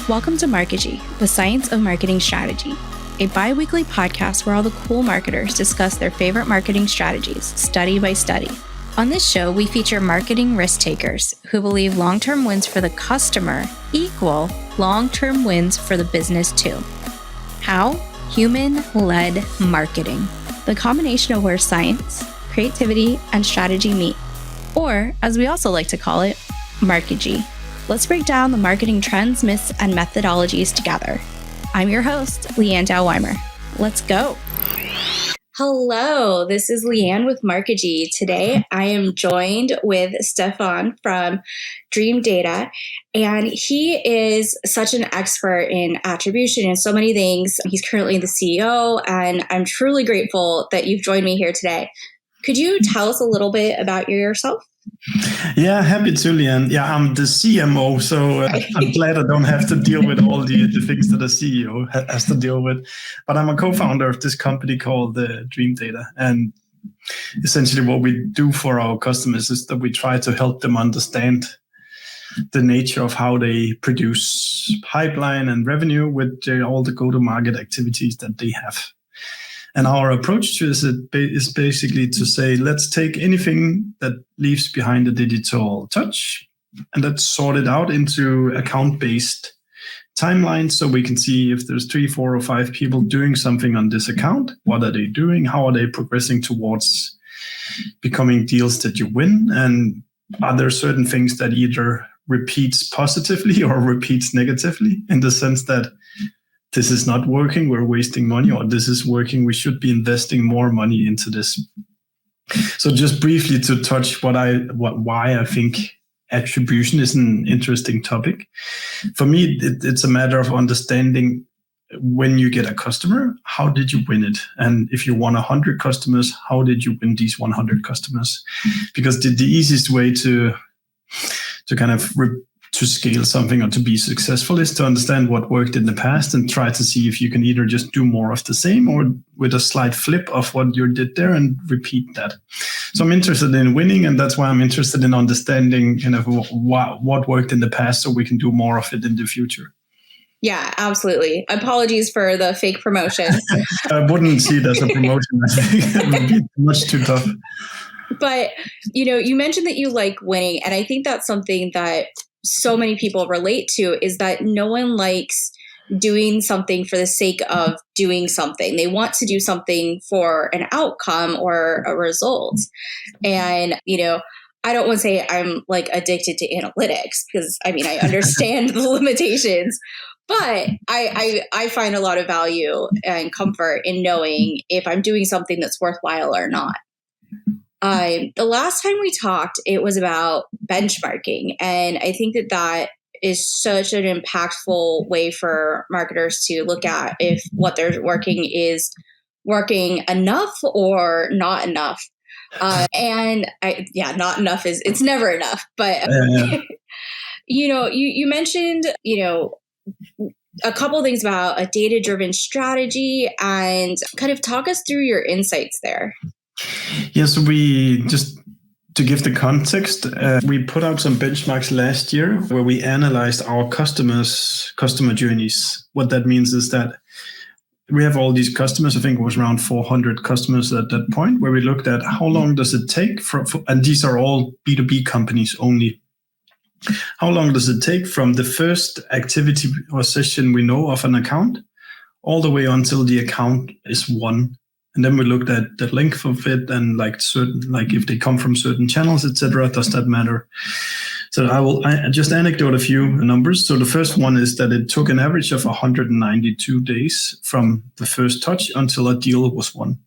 Welcome to Markigy, the science of marketing strategy, a bi-weekly podcast where all the cool marketers discuss their favorite marketing strategies, study by study. On this show, we feature marketing risk takers who believe long-term wins for the customer equal long-term wins for the business too. How? Human-led marketing, the combination of where science, creativity, and strategy meet, or as we also like to call it, Markigy. Let's break down the marketing trends, myths, and methodologies together. I'm your host, Leanne Dow-Weimer. Let's go. Hello, this is Leanne with Markigy. Today, I am joined with Steffen from Dreamdata, and he is such an expert in attribution and so many things. He's currently the CEO, and I'm truly grateful that you've joined me here today. Could you tell us a little bit about yourself? Yeah, happy to, Leanne. Yeah, I'm the CMO, so I'm glad I don't have to deal with all the things that a CEO has to deal with. But I'm a co-founder of this company called Dreamdata. And essentially what we do for our customers is that we try to help them understand the nature of how they produce pipeline and revenue with all the go-to-market activities that they have. And our approach to this is basically to say, let's take anything that leaves behind a digital touch and let's sort it out into account-based timelines so we can see if there's 3, 4, or 5 people doing something on this account. What are they doing? How are they progressing towards becoming deals that you win? And are there certain things that either repeats positively or repeats negatively in the sense that this is not working, we're wasting money, or this is working, we should be investing more money into this. So just briefly to touch why I think attribution is an interesting topic. For me, it's a matter of understanding when you get a customer, how did you win it? And if you won 100 customers, how did you win these 100 customers? Because the easiest way to kind of to scale something or to be successful is to understand what worked in the past and try to see if you can either just do more of the same or with a slight flip of what you did there and repeat that. So I'm interested in winning, and that's why I'm interested in understanding kind of what worked in the past so we can do more of it in the future. Yeah, absolutely. Apologies for the fake promotion. I wouldn't see it as a promotion. I think it would be much too tough. But, you mentioned that you like winning, and I think that's something that so many people relate to, is that no one likes doing something for the sake of doing something. They want to do something for an outcome or a result. And, I don't want to say I'm like addicted to analytics because I understand the limitations, but I find a lot of value and comfort in knowing if I'm doing something that's worthwhile or not. The last time we talked, it was about benchmarking. And I think that is such an impactful way for marketers to look at if what they're working is working enough or not enough. Not enough it's never enough. But, you mentioned, a couple of things about a data-driven strategy, and kind of talk us through your insights there. Yes, we just to give the context, we put out some benchmarks last year where we analyzed our customer journeys. What that means is that we have all these customers. I think it was around 400 customers at that point, where we looked at how long does it take and these are all B2B companies only. How long does it take from the first activity or session we know of an account all the way until the account is won? And then we looked at the length of it and if they come from certain channels, etc. Does that matter? So I just anecdote a few numbers. So the first one is that it took an average of 192 days from the first touch until a deal was won.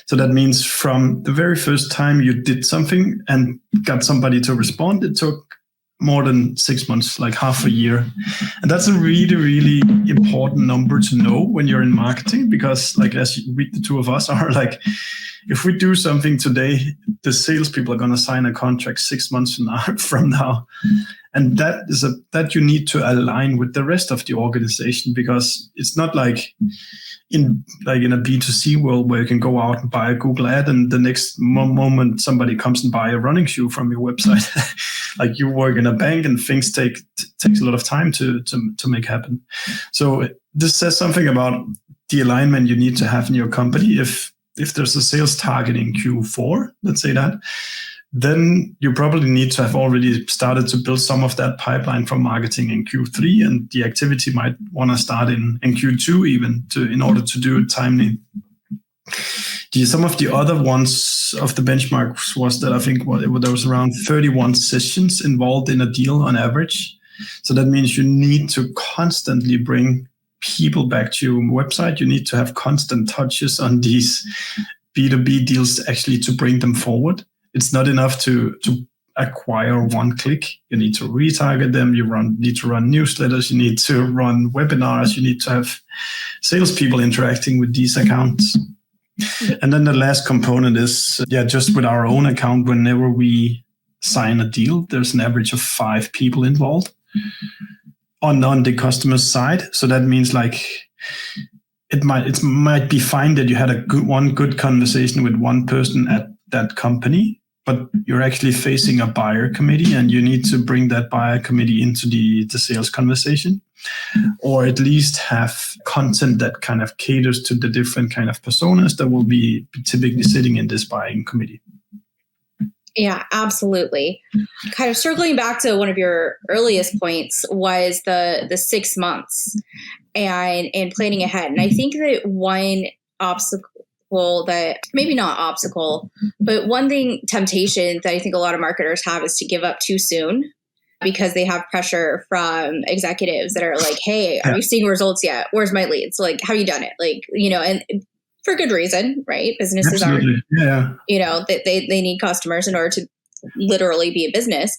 So that means from the very first time you did something and got somebody to respond, it took more than 6 months, like half a year. And that's a really, really important number to know when you're in marketing, because as we, the two of us are if we do something today, the salespeople are going to sign a contract 6 months from now. And that you need to align with the rest of the organization, because it's not like in a B2C world where you can go out and buy a Google ad and the next moment somebody comes and buy a running shoe from your website. Like you work in a bank and things takes a lot of time to make happen. So this says something about the alignment you need to have in your company. If there's a sales target in Q4, let's say that, then you probably need to have already started to build some of that pipeline from marketing in Q3, and the activity might want to start in Q2 even in order to do it timely. Some of the other ones of the benchmarks was that I think there was around 31 sessions involved in a deal on average. So that means you need to constantly bring people back to your website. You need to have constant touches on these B2B deals actually to bring them forward. It's not enough to acquire one click. You need to retarget them. You need to run newsletters. You need to run webinars. You need to have salespeople interacting with these accounts. And then the last component is, just with our own account, whenever we sign a deal, there's an average of 5 people involved on the customer side. So that means like it might be fine that you had one good conversation with one person at that company, but you're actually facing a buyer committee and you need to bring that buyer committee into the sales conversation, or at least have content that kind of caters to the different kind of personas that will be typically sitting in this buying committee. Yeah, absolutely. Kind of circling back to one of your earliest points was the 6 months and planning ahead. And I think that one obstacle that maybe not obstacle, but one temptation that I think a lot of marketers have is to give up too soon, because they have pressure from executives that are like, hey, are you seeing results yet? Where's my leads? Like, have you done it? Like, and for good reason, right? Businesses Absolutely. they need customers in order to literally be a business.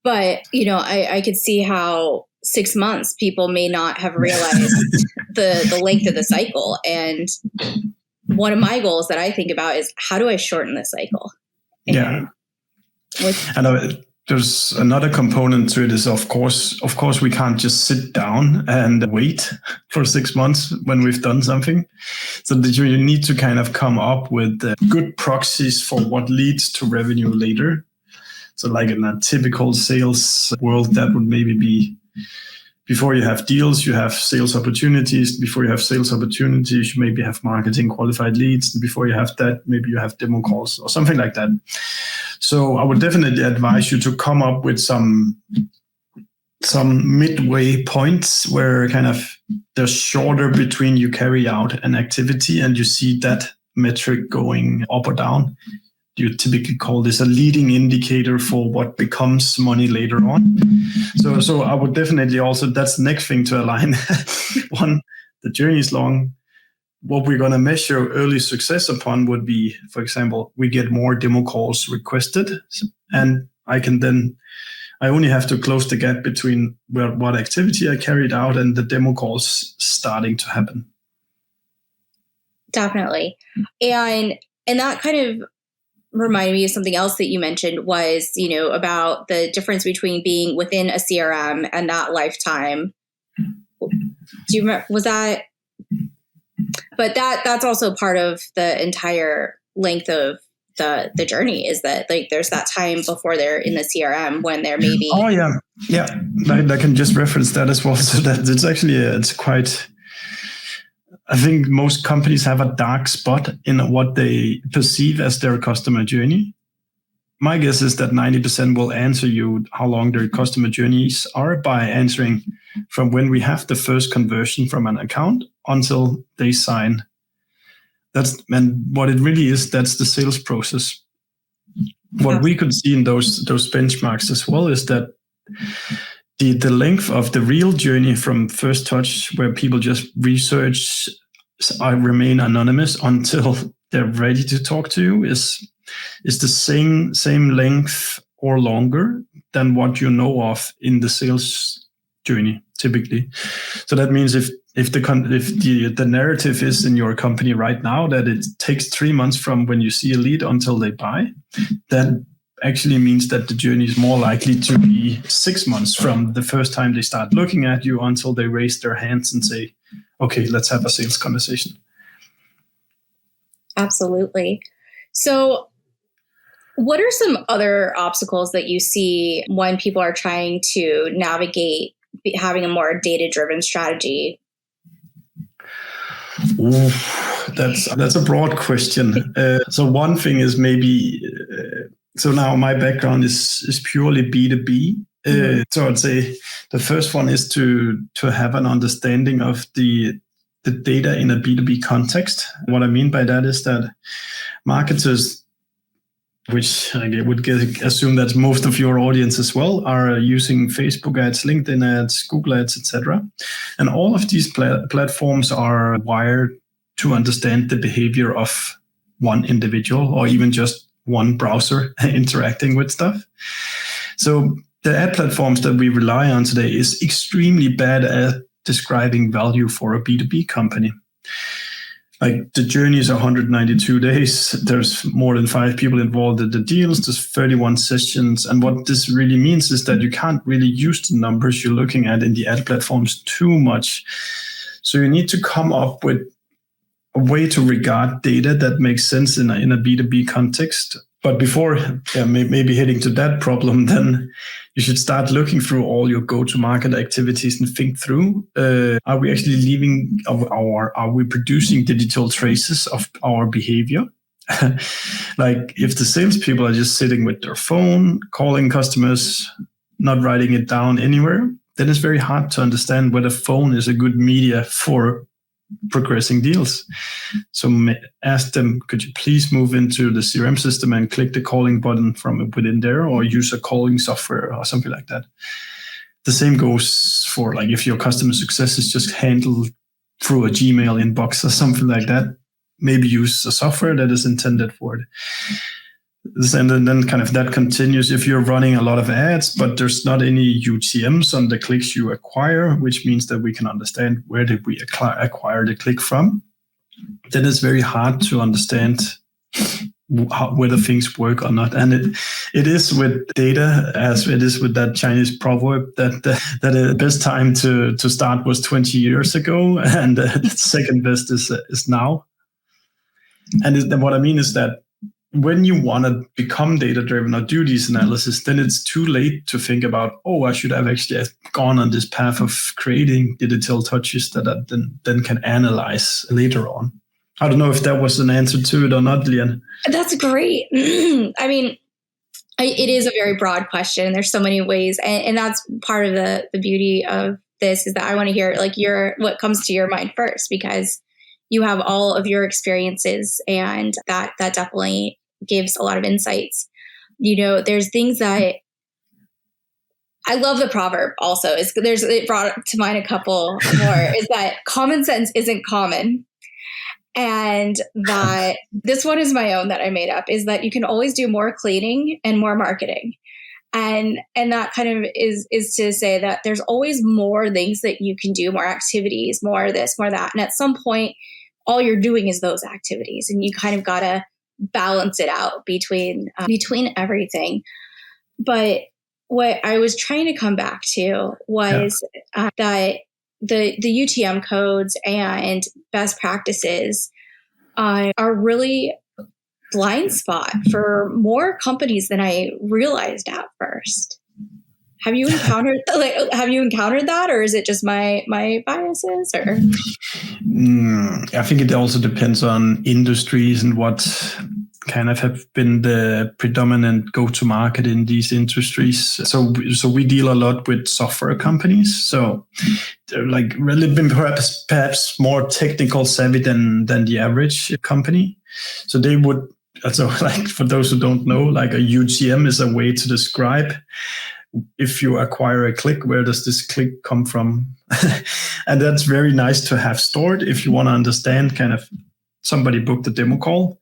But, I could see how 6 months people may not have realized the length of the cycle. And one of my goals that I think about is, how do I shorten the cycle? And there's another component to it is, of course, we can't just sit down and wait for 6 months when we've done something. So that you need to kind of come up with good proxies for what leads to revenue later. So like in a typical sales world, that would maybe be, before you have deals, you have sales opportunities. Before you have sales opportunities, you maybe have marketing qualified leads. Before you have that, maybe you have demo calls or something like that. So I would definitely advise you to come up with some midway points where kind of they're shorter between you carry out an activity and you see that metric going up or down. You typically call this a leading indicator for what becomes money later on. So I would definitely also, that's the next thing to align. One, the journey is long. What we're going to measure early success upon would be, for example, we get more demo calls requested, and I only have to close the gap between what activity I carried out and the demo calls starting to happen. Definitely. And that kind of reminded me of something else that you mentioned was, about the difference between being within a CRM and that lifetime. Do you remember, was that, but that's also part of the entire length of the journey, is that like there's that time before they're in the CRM when they're maybe. Oh yeah. Yeah. I can just reference that as well. So that it's actually, it's quite, I think most companies have a dark spot in what they perceive as their customer journey. My guess is that 90% will answer you how long their customer journeys are by answering from when we have the first conversion from an account until they sign. And what it really is, that's the sales process. What we could see in those benchmarks as well is that the length of the real journey from first touch, where people just research, remain anonymous until they're ready to talk to you, is the same length or longer than what you know of in the sales journey typically. So that means if the narrative is in your company right now that it takes 3 months from when you see a lead until they buy, then actually means that the journey is more likely to be 6 months from the first time they start looking at you until they raise their hands and say, okay, let's have a sales conversation. Absolutely. So what are some other obstacles that you see when people are trying to navigate having a more data-driven strategy? Ooh, that's a broad question. So one thing is maybe, so now my background is purely B2B. So I'd say the first one is to have an understanding of the data in a B2B context. What I mean by that is that marketers, which I would assume that most of your audience as well, are using Facebook ads, LinkedIn ads, Google ads, etc. And all of these platforms are wired to understand the behavior of one individual or even just one browser interacting with stuff. So the ad platforms that we rely on today is extremely bad at describing value for a B2B company. Like the journey is 192 days. There's more than 5 people involved in the deals. There's 31 sessions. And what this really means is that you can't really use the numbers you're looking at in the ad platforms too much. So you need to come up with a way to regard data that makes sense in a B2B context. But before maybe heading to that problem, then you should start looking through all your go-to-market activities and think through, are we actually leaving are we producing digital traces of our behavior? Like if the salespeople are just sitting with their phone, calling customers, not writing it down anywhere, then it's very hard to understand whether phone is a good media for progressing deals. So ask them, could you please move into the CRM system and click the calling button from within there, or use a calling software or something like that. The same goes for like if your customer success is just handled through a Gmail inbox or something like that, maybe use a software that is intended for it. And then kind of that continues if you're running a lot of ads, but there's not any UTMs on the clicks you acquire, which means that we can understand where did we acquire the click from. Then it's very hard to understand whether things work or not. And it is with data as it is with that Chinese proverb that the best time to start was 20 years ago, and the second best is now. And what I mean is that when you want to become data-driven or do these analysis, then it's too late to think about, I should have actually gone on this path of creating digital touches that I then can analyze later on. I don't know if that was an answer to it or not, Leanne. That's great. I mean, it is a very broad question. There's so many ways. And that's part of the beauty of this, is that I want to hear like what comes to your mind first, because you have all of your experiences, and that definitely gives a lot of insights. You know, there's things that I love. The proverb also it brought to mind a couple more is that common sense isn't common. And that this one is my own that I made up, is that you can always do more cleaning and more marketing. And that kind of is to say that there's always more things that you can do, more activities, more this, more that. And at some point, all you're doing is those activities, and you kind of got to balance it out between everything. But what I was trying to come back to was that the UTM codes and best practices are really blind spot for more companies than I realized at first. Have you encountered that, or is it just my biases? Or I think it also depends on industries and what kind of have been the predominant go-to-market in these industries. So we deal a lot with software companies. So they're like really been perhaps more technical savvy than the average company. So they would, so like for those who don't know, like a UTM is a way to describe, if you acquire a click, where does this click come from? And that's very nice to have stored if you want to understand kind of somebody booked a demo call.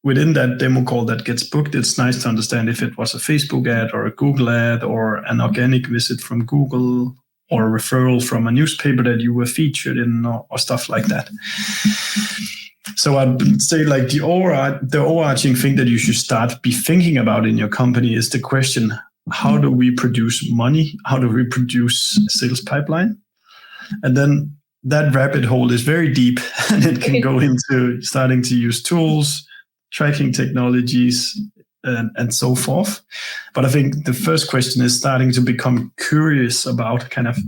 Within that demo call that gets booked, it's nice to understand if it was a Facebook ad or a Google ad or an organic visit from Google or a referral from a newspaper that you were featured in or stuff like that. So I'd say like the overarching thing that you should start be thinking about in your company is the question, how do we produce money? How do we produce sales pipeline? And then that rabbit hole is very deep, and it can go into starting to use tools, tracking technologies, and so forth. But I think the first question is starting to become curious about kind of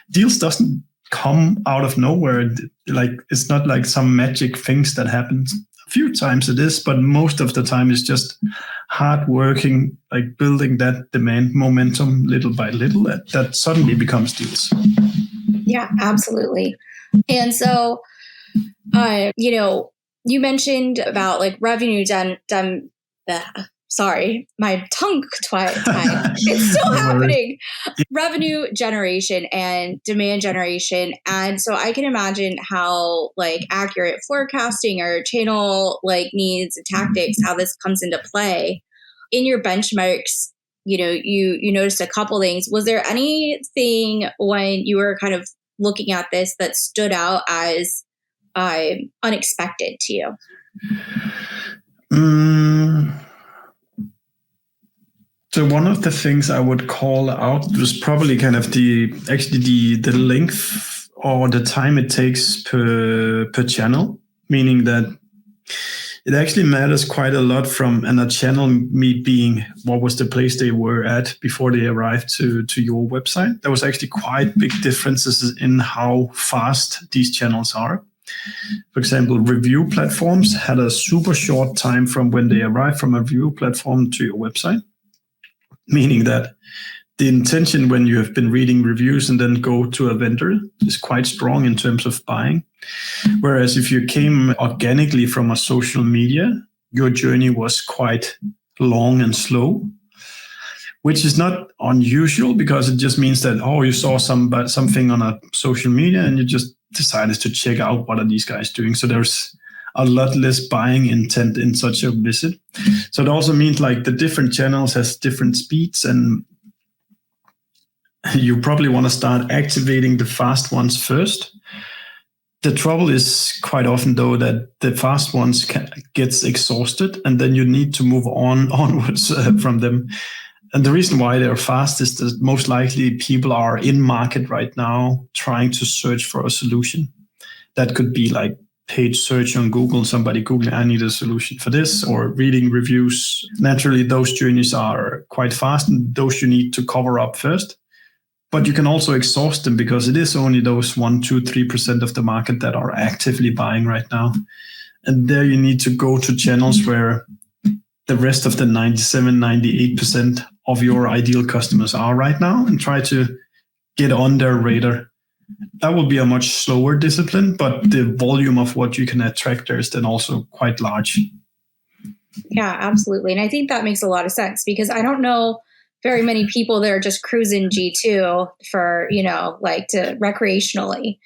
deals doesn't come out of nowhere. Like it's not like some magic things that happen. A few times it is, but most of the time it's just hard working, like building that demand momentum little by little that suddenly becomes deals. Yeah, absolutely. And so, you mentioned about like revenue sorry, my tongue tied. It's still happening. Revenue generation and demand generation. And so I can imagine how like accurate forecasting or channel like needs and tactics, how this comes into play. In your benchmarks, you noticed a couple things. Was there anything when you were kind of looking at this that stood out as unexpected to you? So one of the things I would call out was probably kind of the length or the time it takes per channel, meaning that it actually matters quite a lot from a channel being what was the place they were at before they arrived to your website. There was actually quite big differences in how fast these channels are. For example, review platforms had a super short time from when they arrived from a review platform to your website, meaning that the intention when you have been reading reviews and then go to a vendor is quite strong in terms of buying. Whereas if you came organically from a social media, your journey was quite long and slow, which is not unusual because it just means that, you saw something on a social media and you just decided to check out what are these guys doing. So there's a lot less buying intent in such a visit. So it also means like the different channels has different speeds, and you probably want to start activating the fast ones first. The trouble is quite often though that the fast ones gets exhausted, and then you need to move onwards from them. And the reason why they're fast is that most likely people are in market right now trying to search for a solution. That could be like page search on Google, somebody Googling, I need a solution for this, or reading reviews. Naturally, those journeys are quite fast, and those you need to cover up first. But you can also exhaust them because it is only those 1, 2, 3% of the market that are actively buying right now. And there you need to go to channels where the rest of the 97, 98% of your ideal customers are right now and try to get on their radar. That will be a much slower discipline, but the volume of what you can attract there is then also quite large. Yeah, absolutely. And I think that makes a lot of sense because I don't know very many people that are just cruising G2 for, to recreationally.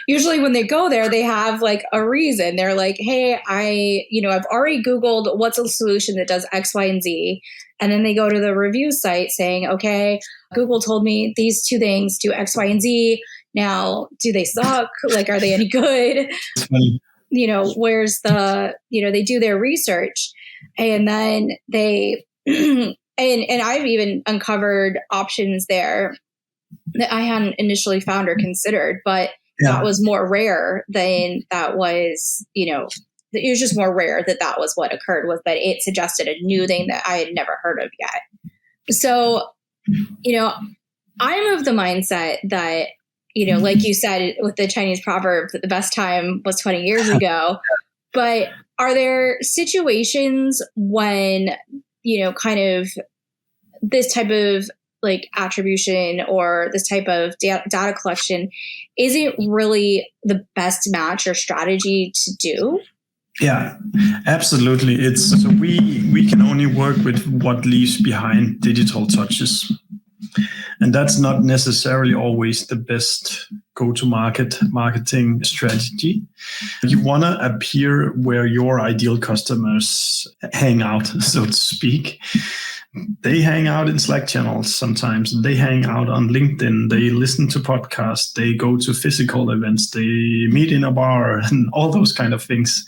Usually when they go there, they have like a reason. They're like, hey, I've already Googled what's a solution that does X, Y, and Z. And then they go to the review site saying, okay, Google told me these 2 things do X, Y, and Z. Now, do they suck? Like, are they any good? Where's they do their research, and then they, and I've even uncovered options there that I hadn't initially found or considered, but that was more rare than that was, it was just more rare that was what occurred, was that it suggested a new thing that I had never heard of yet. So, I'm of the mindset that, like you said, with the Chinese proverb that the best time was 20 years ago, but are there situations when, kind of this type of like attribution or this type of data collection isn't really the best match or strategy to do? Yeah, absolutely. So we can only work with what leaves behind digital touches. And that's not necessarily always the best go-to-market marketing strategy. You want to appear where your ideal customers hang out, so to speak. they hang out in Slack channels sometimes. They hang out on LinkedIn. They listen to podcasts. They go to physical events. They meet in a bar and all those kind of things.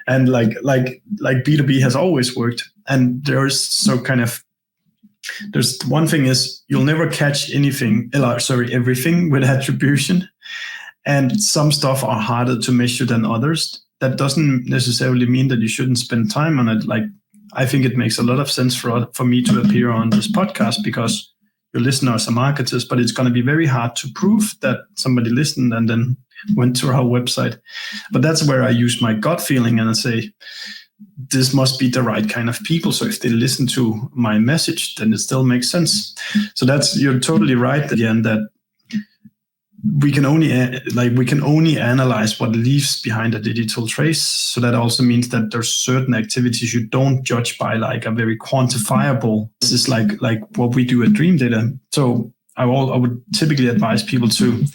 And like B2B has always worked. And there's one thing is you'll never catch everything with attribution. And some stuff are harder to measure than others. That doesn't necessarily mean that you shouldn't spend time on it. Like, I think it makes a lot of sense for me to appear on this podcast because your listeners are marketers, but it's going to be very hard to prove that somebody listened and then went to our website. But that's where I use my gut feeling and I say, this must be the right kind of people. So if they listen to my message, then it still makes sense. So you're totally right again that we can only analyze what leaves behind a digital trace. So that also means that there's certain activities you don't judge by like a very quantifiable. This is like what we do at Dreamdata. So I would typically advise people to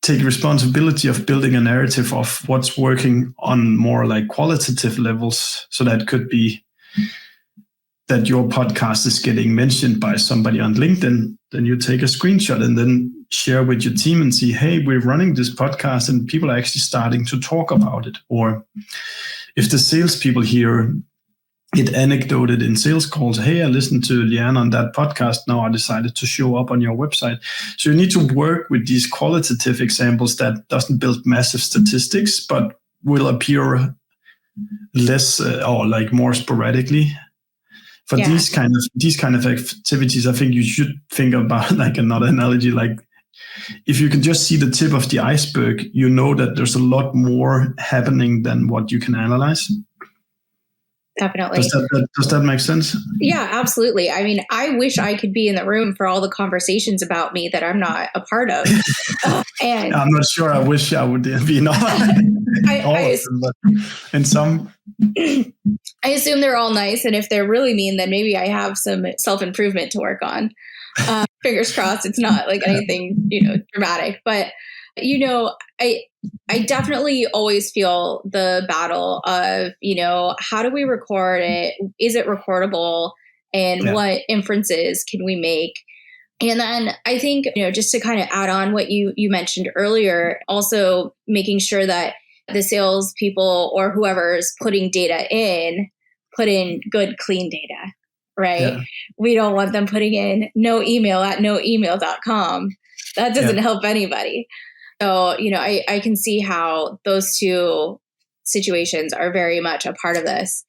take responsibility of building a narrative of what's working on more like qualitative levels. So that could be that your podcast is getting mentioned by somebody on LinkedIn. Then you take a screenshot and then share with your team and see, hey, we're running this podcast and people are actually starting to talk about it. Or if the salespeople hear it anecdoted in sales calls, hey, I listened to Leanne on that podcast. Now I decided to show up on your website. So you need to work with these qualitative examples that doesn't build massive statistics, but will appear less or like more sporadically. For these kind of activities, I think you should think about like another analogy. Like if you can just see the tip of the iceberg, you know that there's a lot more happening than what you can analyze. Definitely. Does that make sense? Yeah, absolutely. I mean, I wish I could be in the room for all the conversations about me that I'm not a part of. And I'm not sure. I wish I would be not. And some. I assume they're all nice, and if they're really mean, then maybe I have some self-improvement to work on. Fingers crossed, it's not like anything dramatic, but I definitely always feel the battle of how do we record it? Is it recordable? And what inferences can we make? And then I think just to kind of add on what you mentioned earlier, also making sure that the salespeople or whoever's putting data in, put in good, clean data, right? Yeah. We don't want them putting in no email at noemail.com. That doesn't help anybody. So, I can see how those two situations are very much a part of this.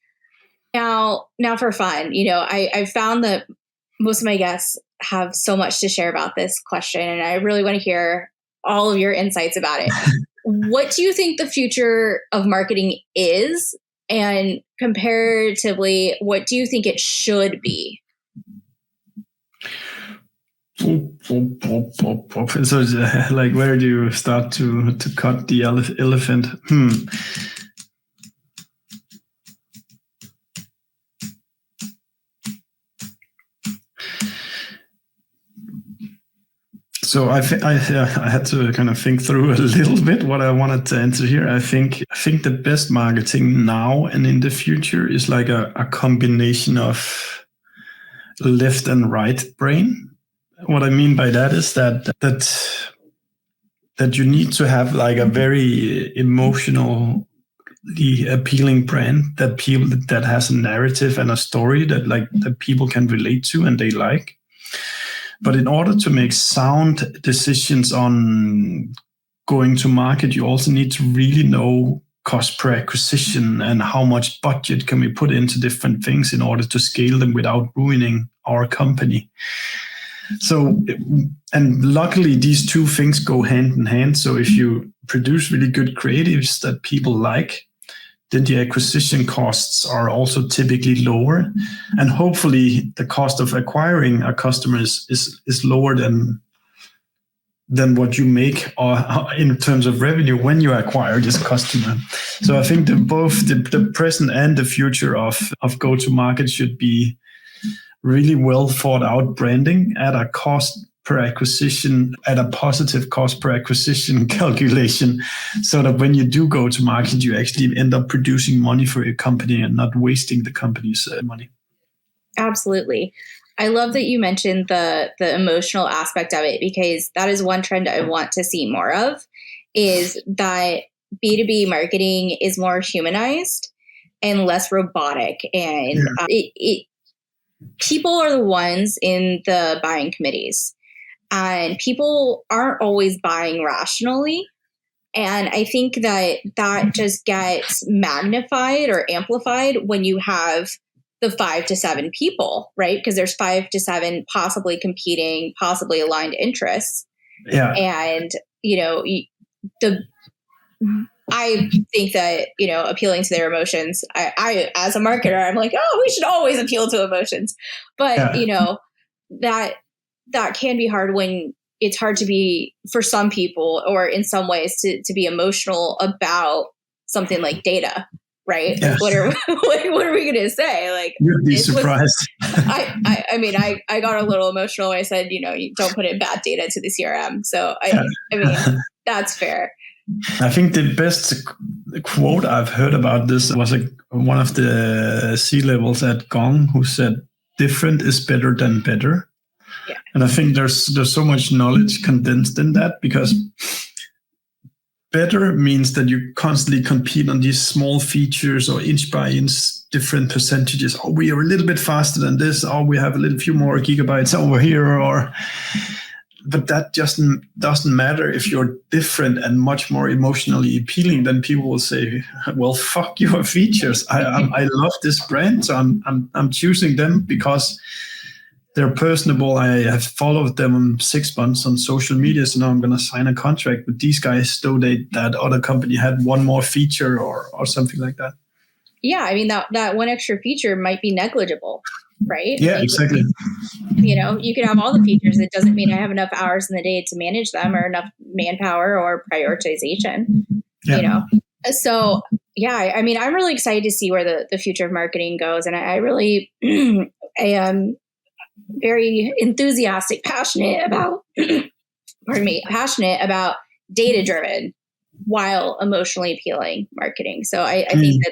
Now for fun, I found that most of my guests have so much to share about this question, and I really want to hear all of your insights about it. What do you think the future of marketing is? And comparatively, what do you think it should be? So, like, where do you start to cut the elephant? So I had to kind of think through a little bit what I wanted to answer here. I think the best marketing now and in the future is like a combination of left and right brain. What I mean by that is that you need to have like a very emotionally appealing brand that has a narrative and a story that people can relate to and they like. But in order to make sound decisions on going to market, you also need to really know cost per acquisition and how much budget can we put into different things in order to scale them without ruining our company. So, and luckily these two things go hand in hand. So if you produce really good creatives that people like, then the acquisition costs are also typically lower. And hopefully the cost of acquiring a customer is lower than what you make in terms of revenue when you acquire this customer. So I think that both the present and the future of go-to-market should be really well thought out branding at a cost per acquisition, at a positive cost per acquisition calculation, so that when you do go to market, you actually end up producing money for your company and not wasting the company's money. Absolutely. I love that you mentioned the emotional aspect of it, because that is one trend I want to see more of, is that B2B marketing is more humanized and less robotic. And people are the ones in the buying committees, and people aren't always buying rationally. And I think that just gets magnified or amplified when you have the 5 to 7 people, right? Because there's 5 to 7 possibly competing, possibly aligned interests. Yeah. And, I think that, appealing to their emotions, I as a marketer, I'm like, oh, we should always appeal to emotions. But, that can be hard when it's hard to be, for some people, or in some ways, to be emotional about something like data, right? Yes. What are we going to say? Like, you'd be surprised. I mean, I got a little emotional when I said, you don't put in bad data to the CRM. So I mean, that's fair. I think the best quote I've heard about this was one of the C-levels at Gong who said, "Different is better than better." Yeah. And I think there's so much knowledge condensed in that, because better means that you constantly compete on these small features or inch by inch different percentages. Oh, we are a little bit faster than this. Oh, we have a few more gigabytes over here. But that just doesn't matter if you're different and much more emotionally appealing. Then people will say, "Well, fuck your features. I love this brand, so I'm choosing them because they're personable. I have followed them 6 months on social media, so now I'm going to sign a contract with these guys, though that other company had one more feature or something like that." Yeah, I mean, that one extra feature might be negligible, right? Yeah, exactly. You could have all the features. It doesn't mean I have enough hours in the day to manage them, or enough manpower or prioritization, So, yeah, I mean, I'm really excited to see where the future of marketing goes. And I really am very enthusiastic, passionate about data-driven while emotionally appealing marketing. So I think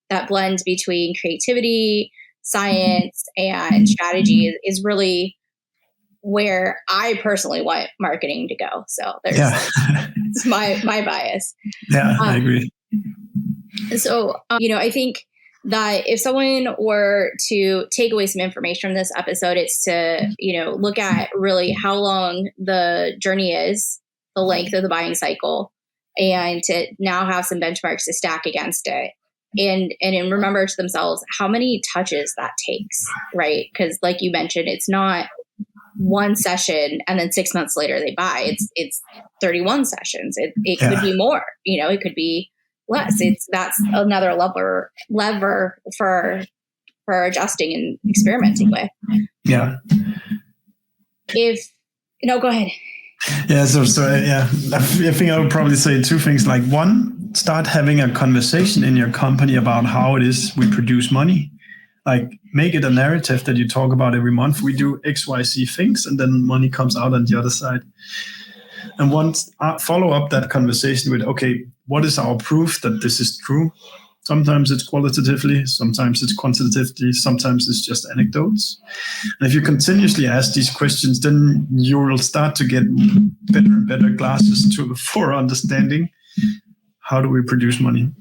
that blend between creativity, science, and strategy is really where I personally want marketing to go. So it's my bias. Yeah, I agree. So, I think that if someone were to take away some information from this episode, it's to, look at really how long the journey is, the length of the buying cycle, and to now have some benchmarks to stack against it. And remember to themselves how many touches that takes, right? Because like you mentioned, it's not one session and then 6 months later they buy. It's 31 sessions. It could be more, it could be less. That's another lever for adjusting and experimenting with. Yeah. Go ahead. Yeah. So I think I would probably say two things. Like, one, start having a conversation in your company about how it is we produce money. Like, make it a narrative that you talk about every month. We do XYZ things, and then money comes out on the other side. And once follow up that conversation with, okay, what is our proof that this is true? Sometimes it's qualitatively, sometimes it's quantitatively, sometimes it's just anecdotes. And if you continuously ask these questions, then you will start to get better and better glasses for understanding how do we produce money.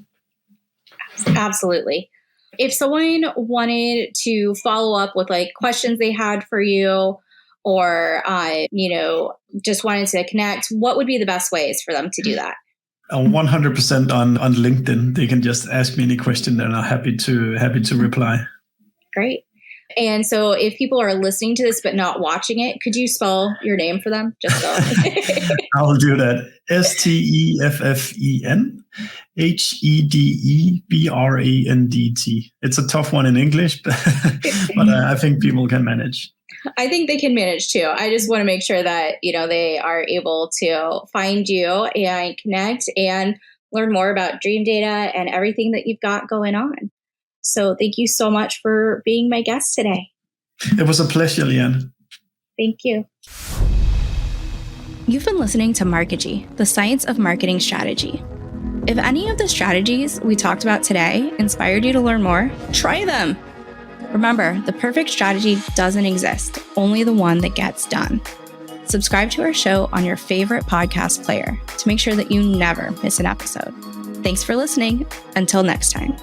Absolutely. If someone wanted to follow up with questions they had for you, or, just wanted to connect, what would be the best ways for them to do that? 100% on LinkedIn. They can just ask me any question and I'm happy to reply. Great. And so if people are listening to this but not watching it, could you spell your name for them? Just so I'll do that. Steffenhedebrand. It's a tough one in English, but I think people can manage. I think they can manage too. I just want to make sure that, they are able to find you and connect and learn more about Dreamdata and everything that you've got going on. So thank you so much for being my guest today. It was a pleasure, Leanne. Thank you. You've been listening to Markigy, the science of marketing strategy. If any of the strategies we talked about today inspired you to learn more, try them. Remember, the perfect strategy doesn't exist, only the one that gets done. Subscribe to our show on your favorite podcast player to make sure that you never miss an episode. Thanks for listening. Until next time.